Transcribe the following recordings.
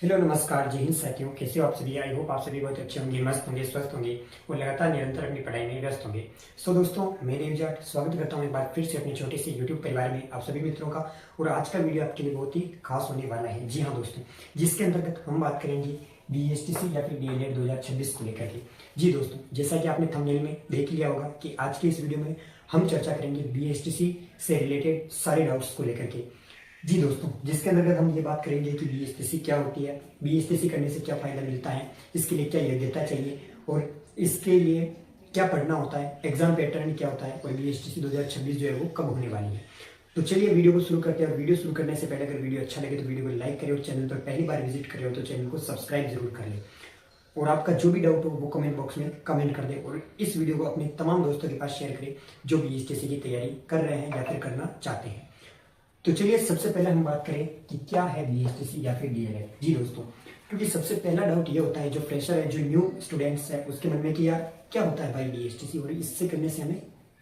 Hello नमस्कार, जय हिंद साथियों। कैसे हो आप सभी? आई होप आप सभी बहुत अच्छे होंगे, मस्त होंगे, स्वस्थ होंगे और लगातार निरंतर अपनी पढ़ाई में व्यस्त होंगे। सो दोस्तों, मैं देव जाट स्वागत करता हूं एक बार फिर से अपने छोटे से यूट्यूब परिवार में आप सभी मित्रों का। और आज का वीडियो आपके लिए बहुत ही खास होने वाला है। जी हाँ दोस्तों, जिसके अंतर्गत हम बात करेंगे बीएसटीसी या फिर डीएलएड 2026 को लेकर के। जी दोस्तों, जैसा कि आपने थंबनेल में देख लिया होगा कि आज के इस वीडियो में हम चर्चा करेंगे बीएसटीसी से रिलेटेड सारे डाउट्स को लेकर के। जी दोस्तों, जिसके अंतर्गत हम ये बात करेंगे कि बीएसटीसी क्या होती है, बीएसटीसी करने से क्या फायदा मिलता है, इसके लिए क्या योग्यता चाहिए और इसके लिए क्या पढ़ना होता है, एग्जाम पैटर्न क्या होता है और बीएसटीसी 2026 जो है वो कब होने वाली है। तो चलिए वीडियो को शुरू करते हैं। और वीडियो शुरू करने से पहले अगर वीडियो अच्छा लगे तो वीडियो को लाइक करें और चैनल पर पहली बार विजिट करें हो तो चैनल को सब्सक्राइब जरूर कर लें। और आपका जो भी डाउट हो वो कमेंट बॉक्स में कमेंट कर दें और इस वीडियो को अपने तमाम दोस्तों के पास शेयर करें जो बीएसटीसी की तैयारी कर रहे हैं या फिर करना चाहते हैं। तो चलिए सबसे पहले हम बात करें कि क्या है बीएसटीसी या फिर डीएलएड। जी दोस्तों, क्योंकि सबसे पहला डाउट ये होता है जो फ्रेशर है, जो न्यू स्टूडेंट्स है, उसके मन में कि यार क्या होता है भाई बीएसटीसी और इससे करने से हमें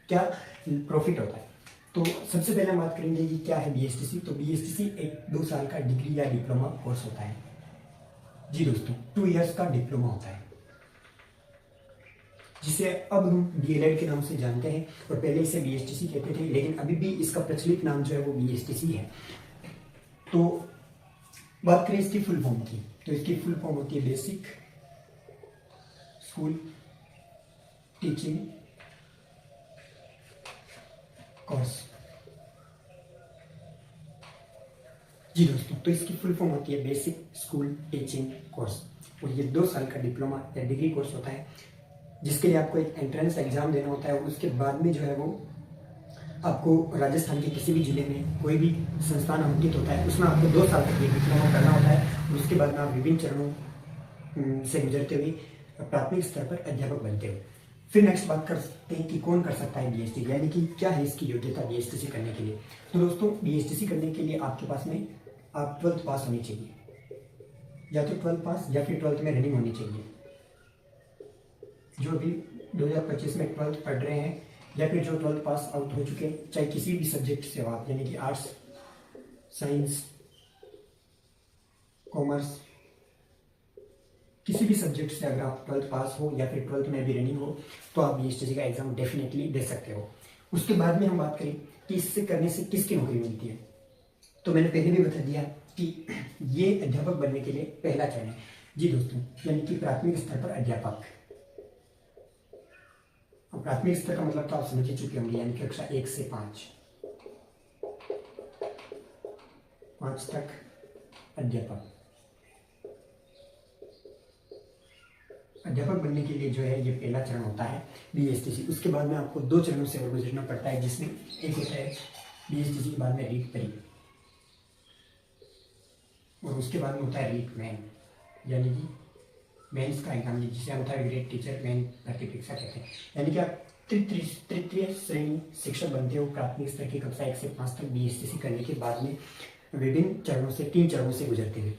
क्या प्रॉफिट होता है। तो सबसे पहले हम बात करेंगे कि क्या है बीएसटीसी। तो बीएसटीसी एक 2 साल का डिग्री या डिप्लोमा कोर्स होता है। जी दोस्तों, 2 इयर्स का डिप्लोमा होता है जिसे अब हम डीएलएड के नाम से जानते हैं। और पहले इसे बीएसटीसी कहते थे, लेकिन अभी भी इसका प्रचलित नाम जो है वो बीएसटीसी है। तो बात करें इसकी फुल फॉर्म की, तो इसकी फुल फॉर्म होती है बेसिक स्कूल टीचिंग कोर्स। जी दोस्तों, तो इसकी फुल फॉर्म होती है बेसिक स्कूल टीचिंग कोर्स और ये 2 साल का डिप्लोमा या डिग्री कोर्स होता है जिसके लिए आपको एक एंट्रेंस एग्जाम देना होता है। और उसके बाद में जो है वो आपको राजस्थान के किसी भी जिले में कोई भी संस्थान अंकित होता है उसमें आपको 2 साल तक ये डिप्लोमा करना होता है। और उसके बाद में आप विभिन्न चरणों से गुजरते हुए प्राथमिक स्तर पर अध्यापक बनते हो। फिर नेक्स्ट बात करते हैं कि कौन कर सकता है बीएसटी, यानी कि क्या है इसकी योग्यता बीएसटीसी करने के लिए। तो दोस्तों, बीएसटीसी करने के लिए आपके पास में आप 12th पास होनी चाहिए, या तो 12th पास या फिर 12th में रनिंग होनी चाहिए। जो भी 2025 में 12th पढ़ रहे हैं या फिर जो 12th पास आउट हो चुके हैं, चाहे किसी भी सब्जेक्ट से हो आप, यानी कि आर्ट्स, साइंस, कॉमर्स, किसी भी सब्जेक्ट से अगर आप 12th पास हो या फिर 12th में भी रनिंग हो तो आप बीएसटीसी का एग्जाम डेफिनेटली दे सकते हो। उसके बाद में हम बात करें कि इससे करने से किसकी नौकरी मिलती है। तो मैंने पहले भी बता दिया कि ये अध्यापक बनने के लिए पहला चरण है। जी दोस्तों, यानी कि प्राथमिक स्तर पर अध्यापक। और प्राथमिक स्तर का मतलब तो आप समझ ही चुके होंगे, यानी कि कक्षा 1 से 5 तक अध्यापक। अध्यापक बनने के लिए जो है ये पहला चरण होता है बीएसटीसी। उसके बाद में आपको 2 चरणों से और गुजरना पड़ता है, जिसमें एक होता है बीएसटीसी के बाद में रीट प्री और उसके बाद में होता है रीट मेन, यानी कि मेंस का एग्जाम, जिसे हम थर्ड ग्रेड टीचर मेन भर्ती परीक्षा कहते हैं। यानी कि आप तृतीय श्रेणी शिक्षक बनते हो प्राथमिक स्तर की कक्षा 1 से 5 तक बीएसटीसी करने के बाद में विभिन्न चरणों से 3 चरणों से गुजरते हुए।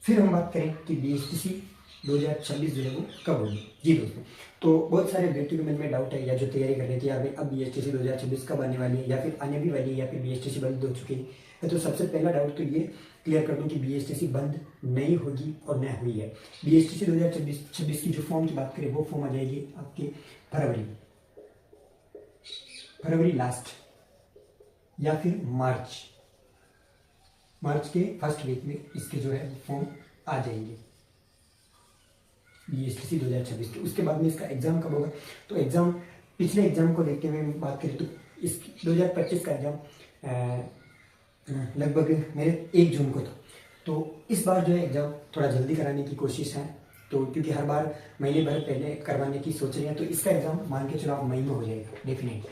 फिर हम बात करें कि बीएसटीसी 2026 जो है वो कब होगी। जी दोस्तों, तो बहुत सारे व्यक्तियों के मन में डाउट है या जो तैयारी कर रहे थे, यार भाई अब बीएसटीसी 2026 कब आने वाली है या फिर आने भी वाली है या फिर बीएसटीसी बंद हो चुकी है। तो सबसे पहला डाउट तो ये क्लियर कर दूं कि बीएसटीसी बंद नहीं होगी और न हुई है। बीएसटीसी 2026 की जो फॉर्म की बात करें वो फॉर्म आ जाएगी आपके फरवरी लास्ट या फिर मार्च के फर्स्ट वीक में इसके जो है फॉर्म आ जाएंगे बीएसटीसी 2026 के। उसके बाद में इसका एग्जाम कब होगा, तो एग्जाम पिछले एग्जाम को देखते हुए बात करें तो इस 2025 का एग्जाम लगभग मेरे 1 जून को था। तो इस बार जो है एग्जाम थोड़ा जल्दी कराने की कोशिश है, तो क्योंकि हर बार महीने भर पहले करवाने की सोच रहे हैं, तो इसका एग्जाम मान के चलो आप मई में हो जाएगा। डेफिनेटली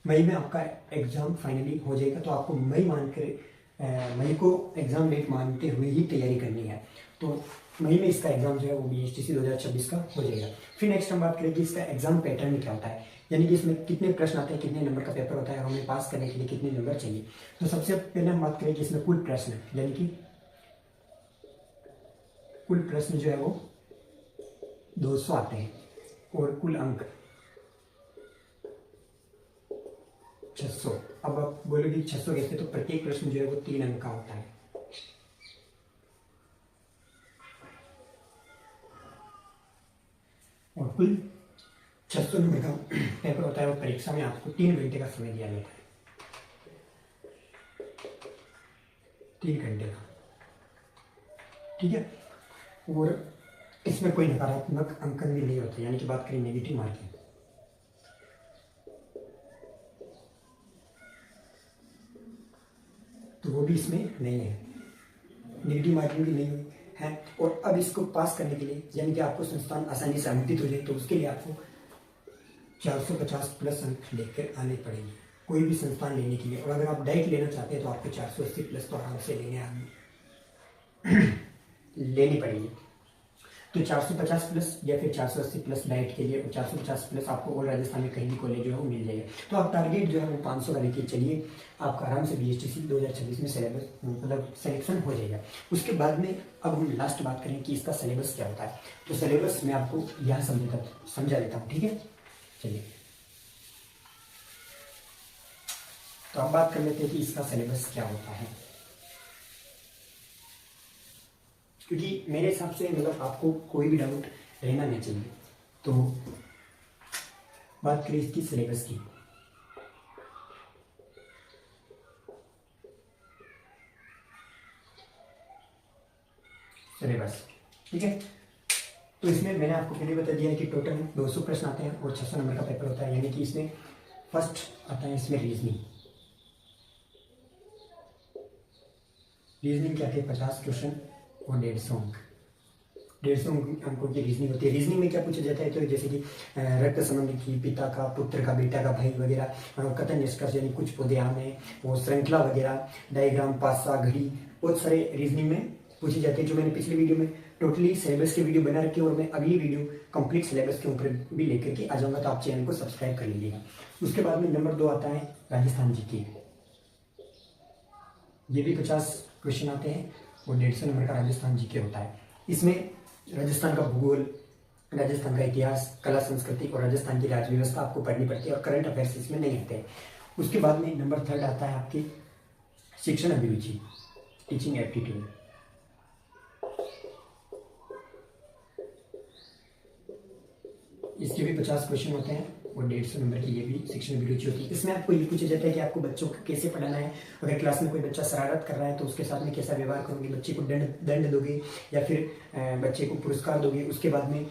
मई में आपका एग्जाम फाइनली हो जाएगा। तो आपको मई को एग्जाम डेट मानते हुए ही तैयारी करनी है। तो मई में इसका एग्जाम जो है वो बीएसटीसी 2026 का हो जाएगा। फिर नेक्स्ट हम बात करें कि इसका एग्जाम पैटर्न क्या होता है, यानी कि इसमें कितने प्रश्न आते हैं, कितने नंबर का पेपर होता है, हमें पास करने के लिए कितने नंबर चाहिए। तो सबसे पहले हम बात करें कि इसमें कुल प्रश्न, यानी कि कुल प्रश्न जो है वो 200 आते हैं और कुल अंक 600। अब आप बोलोगे 600 कैसे, तो प्रत्येक प्रश्न जो है वो 3 अंक का होता है। कुल 600 नंबर का पेपर होता है और परीक्षा में आपको 3 घंटे का समय दिया जाता है, 3 घंटे का, ठीक है। और इसमें कोई नकारात्मक अंकन भी नहीं होता, यानी कि बात करें नेगेटिव मार्किंग, तो वो भी इसमें नहीं है, नेगेटिव मार्किंग भी नहीं हुई है। और अब इसको पास करने के लिए, यानी कि आपको संस्थान आसानी से आवंटित हो जाए, तो उसके लिए आपको 450 प्लस अंक लेकर आने पड़ेंगे कोई भी संस्थान लेने के लिए। और अगर आप डायरेक्ट लेना चाहते हैं तो आपको 480 प्लस तो आराम से लेनी पड़ेगी। तो 450 प्लस या फिर 480 प्लस डाइट के लिए, और 450 प्लस आपको और राजस्थान में कहीं भी कॉलेज जो है वो मिल जाएगा। तो आप टारगेट जो है वो 500 का लेके चलिए, आपका आराम से BSTC 2026 में सिलेबस मतलब सिलेक्शन हो जाएगा। उसके बाद में अब हम लास्ट बात करें कि इसका सिलेबस क्या होता है। तो सिलेबस मैं आपको यहाँ समझा देता हूँ, ठीक है। चलिए, तो अब बात कर लेते हैं कि इसका सिलेबस क्या होता है, क्योंकि मेरे हिसाब से मतलब आपको कोई भी डाउट रहना नहीं चाहिए। तो बात करें इसकी सिलेबस की, सिलेबस, ठीक है। तो इसमें मैंने आपको पहले बता दिया है कि टोटल 200 प्रश्न आते हैं और 600 नंबर का पेपर होता है, यानी कि इसमें फर्स्ट आता है इसमें रीजनिंग क्या थे 50 क्वेश्चन और 150 अंकों की रीजनिंग होती है। रीजनिंग में क्या पूछा जाता है, तो जैसे कि रक्त संबंधी की, पिता का, पुत्र का, बेटा का, भाई वगैरह, कथन निष्कर्ष यानी कुछ पौधे आम है, और श्रृंखला वगैरह, डायग्राम, पासा, घड़ी, बहुत सारे रीजनिंग में पूछी जाती है, जो मैंने पिछले वीडियो में टोटली सिलेबस के वीडियो बना रखे, और मैं अगली वीडियो कंप्लीट सिलेबस के ऊपर भी लेकर के आ जाऊंगा, तो आप चैनल को सब्सक्राइब कर लीजिएगा। उसके बाद में नंबर 2 आता है राजस्थान जीके, ये भी 50 क्वेश्चन आते हैं और 150 नंबर का राजस्थान जीके होता है। इसमें राजस्थान का भूगोल, राजस्थान का इतिहास, कला संस्कृति और राजस्थान की राज्य व्यवस्था आपको पढ़नी पड़ती है, और करंट अफेयर्स इसमें नहीं आते हैं। उसके बाद में नंबर 3 आता है आपकी शिक्षण अभिरुचि, टीचिंग एप्टीट्यूड। इसके भी 50 क्वेश्चन होते हैं और 150 नंबर की ये भी शिक्षण अभिरुचि होती है। इसमें आपको ये पूछा जाता है कि आपको बच्चों को कैसे पढ़ाना है, अगर क्लास में कोई बच्चा शरारत कर रहा है तो उसके साथ में कैसा व्यवहार करोगे, बच्चे को दंड दोगे या फिर बच्चे को पुरस्कार दोगे। उसके बाद में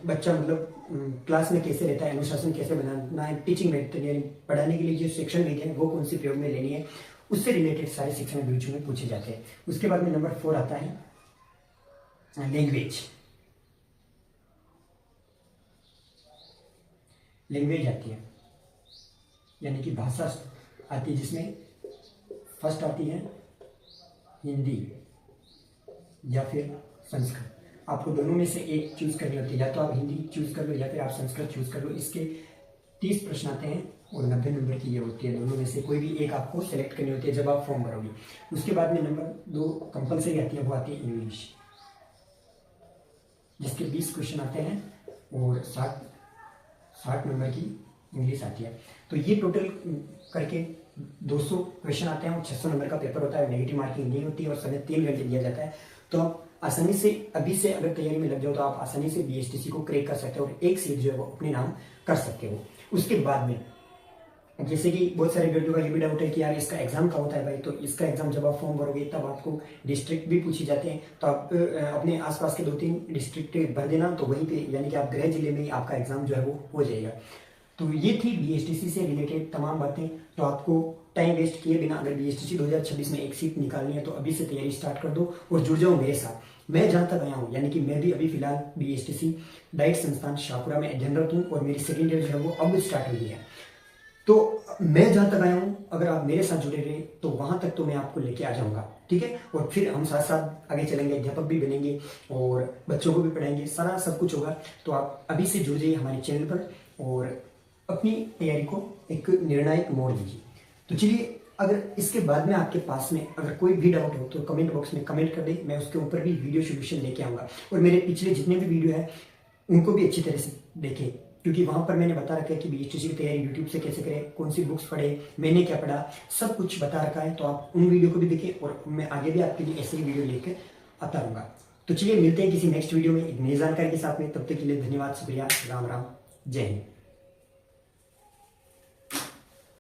बच्चा मतलब क्लास में कैसे रहता है, अनुशासन कैसे बनाना है, टीचिंग मेथड यानी पढ़ाने के लिए जो शिक्षण विधि है वो कौन सी प्रयोग में लेनी है, उससे रिलेटेड सारे शिक्षण अभिरुचि में पूछे जाते हैं। उसके बाद में नंबर 4 आता है लैंग्वेज आती है, यानी कि भाषा आती है, जिसमें फर्स्ट आती है हिंदी या फिर संस्कृत। आपको दोनों में से एक चूज करनी होती है, या तो आप हिंदी चूज कर लो या फिर आप संस्कृत चूज कर लो। इसके 30 प्रश्न आते हैं और 90 नंबर की ये होती है, दोनों में से कोई भी एक आपको सेलेक्ट करनी होती है जब आप फॉर्म भरोगे। उसके बाद में नंबर 2 कंपल्सरी आती है, वो आती है इंग्लिश, जिसके 20 क्वेश्चन आते हैं और 60 नंबर की इंग्लिश आती है। तो ये टोटल करके 200 क्वेश्चन आते हैं और 600 नंबर का पेपर होता है। नेगेटिव मार्किंग नहीं होती है और समय 3 घंटे दिया जाता है। तो आप आसानी से अभी से अगर तैयारी में लग जाओ तो आप आसानी से BSTC को क्रैक कर सकते हो और एक सीट जो है वो अपने नाम कर सकते हो। उसके बाद में जैसे कि बहुत सारे व्यक्तियों का ये भी डाउट है कि यार इसका एग्जाम कब होता है भाई, तो इसका एग्जाम जब आप फॉर्म भरोगे तब आपको डिस्ट्रिक्ट भी पूछे जाते हैं, तो आप अपने आसपास के 2-3 डिस्ट्रिक्ट भर देना, तो वहीं पे यानी कि आप गृह जिले में ही आपका एग्जाम जो है वो हो जाएगा। तो ये थी BSTC से रिलेटेड तमाम बातें। तो आपको टाइम वेस्ट किए बिना अगर BSTC 2026 में एक सीट निकालनी है तो अभी से तैयारी स्टार्ट कर दो और जुड़ जाओ मेरे साथ। मैं जहाँ तक आया हूँ, यानी कि मैं भी अभी फिलहाल BSTC डाइट संस्थान शाहपुरा में अध्ययनरत हूँ और मेरी सेकेंड ईयर जो है वो अब स्टार्ट हुई है। तो मैं जहाँ तक आया हूँ, अगर आप मेरे साथ जुड़े रहे तो वहां तक तो मैं आपको लेके आ जाऊंगा, ठीक है। और फिर हम साथ साथ आगे चलेंगे, अध्यापक भी बनेंगे और बच्चों को भी पढ़ाएंगे, सारा सब कुछ होगा। तो आप अभी से जुड़ जाइए हमारे चैनल पर और अपनी तैयारी को एक निर्णायक मोड़ दीजिए। तो चलिए, अगर इसके बाद में आपके पास में अगर कोई भी डाउट हो तो कमेंट बॉक्स में कमेंट कर दे, मैं उसके ऊपर भी वीडियो सोल्यूशन लेके आऊंगा। और मेरे पिछले जितने भी वीडियो है उनको भी अच्छी तरह से देखें, क्योंकि वहां पर मैंने बता रखा है कि BSTC की तैयारी यूट्यूब से कैसे करें, कौन सी बुक्स पढ़े, मैंने क्या पढ़ा, सब कुछ बता रखा है। तो आप उन वीडियो को भी देखें और मैं आगे भी आपके लिए ऐसे ही वीडियो लेकर आता रहूँगा। तो चलिए मिलते हैं किसी नेक्स्ट वीडियो में एक नई जानकारी के साथ में। तब तक के लिए धन्यवाद, शुक्रिया, राम राम, जय हिंद।